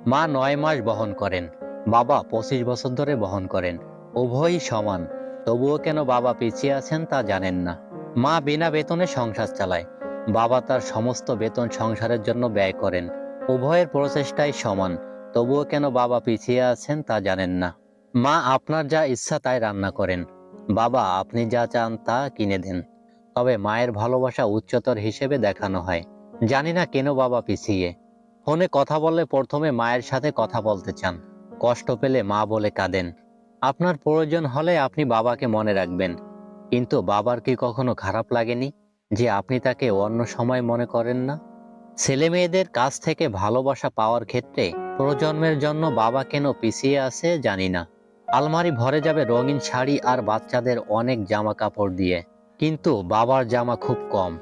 মা 9 মাস বহন করেন, বাবা 25 বছর ধরে বহন করেন। উভয়ই সমান, তবুও কেন বাবা পিছিয়ে আছেন তা জানেন না। মা বিনা বেতনে সংসার চালায়, বাবা তার সমস্ত বেতন সংসারের জন্য ব্যয় করেন। উভয়ের প্রচেষ্টাই সমান, তবুও কেন বাবা পিছিয়ে আছেন তা জানেন না। মা আপনার যা ইচ্ছা তাই রান্না করেন, বাবা আপনি যা চান তা কিনে দেন। তবে মায়ের ভালোবাসা উচ্চতর হিসেবে দেখানো হয়। জানি না কেন বাবা পিছিয়ে। ফোনে কথা বললে প্রথমে মায়ের সাথে কথা বলতে চান, কষ্ট পেলে মা বলে কাঁদেন। আপনার প্রয়োজন হলে আপনি বাবাকে মনে রাখবেন, কিন্তু বাবার কি কখনো খারাপ লাগেনি যে আপনি তাকে অন্য সময় মনে করেন না? ছেলে মেয়েদের কাছ থেকে ভালোবাসা পাওয়ার ক্ষেত্রে প্রজন্মের জন্য বাবা কেন পিছিয়ে আছে জানি না। আলমারি ভরে যাবে রঙিন শাড়ি আর বাচ্চাদের অনেক জামা কাপড় দিয়ে, কিন্তু বাবার জামা খুব কম,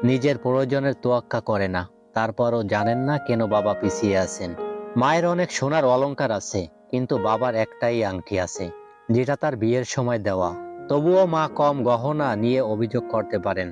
নিজের প্রয়োজনের তোয়াক্কা করে না। তারপরও জানেন না কেন বাবা পিছিয়ে আছেন। মায়ের অনেক সোনার অলংকার আছে, কিন্তু বাবার একটাই আংটি আছে, যেটা তার বিয়ের সময় দেওয়া। তবুও মা কম গহনা নিয়ে অভিযোগ করতে পারেন,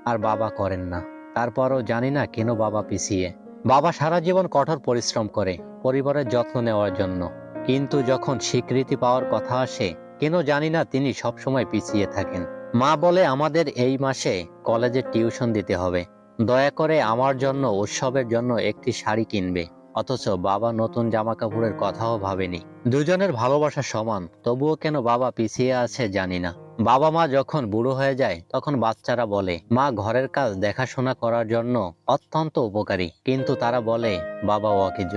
আর বাবা করেন না। তারপরও জানি না কেন বাবা পিছিয়ে। বাবা সারা জীবন কঠোর পরিশ্রম করে পরিবারের যত্ন নেওয়ার জন্য, কিন্তু যখন স্বীকৃতি পাওয়ার কথা আসে, কেন জানি না তিনি সবসময় পিছিয়ে থাকেন। মা বলে আমাদের এই মাসে কলেজে টিউশন দিতে হবে, দয়া করে আমার জন্য উৎসবের জন্য একটি শাড়ি কিনবে। অথচ বাবা নতুন জামা কাপড়ের কথাও ভাবেনি। দুজনের ভালোবাসা সমান, তবুও কেন বাবা পিছিয়ে আছে জানি না। বাবা মা যখন বুড়ো হয়ে যায় তখন বাচ্চারা বলে মা ঘরের কাজ দেখাশোনা করার জন্য অত্যন্ত উপকারী, কিন্তু তারা বলে বাবা অকেজ।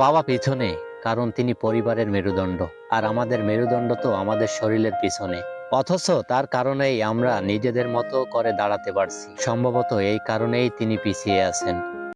বাবা পিছনে, কারণ তিনি পরিবারের মেরুদণ্ড, আর আমাদের মেরুদণ্ড তো আমাদের শরীরের পিছনে। অথচ তার কারণেই আমরা নিজেদের মতো করে দাঁড়াতে পারছি। সম্ভবত এই কারণেই তিনি পিছিয়ে আছেন।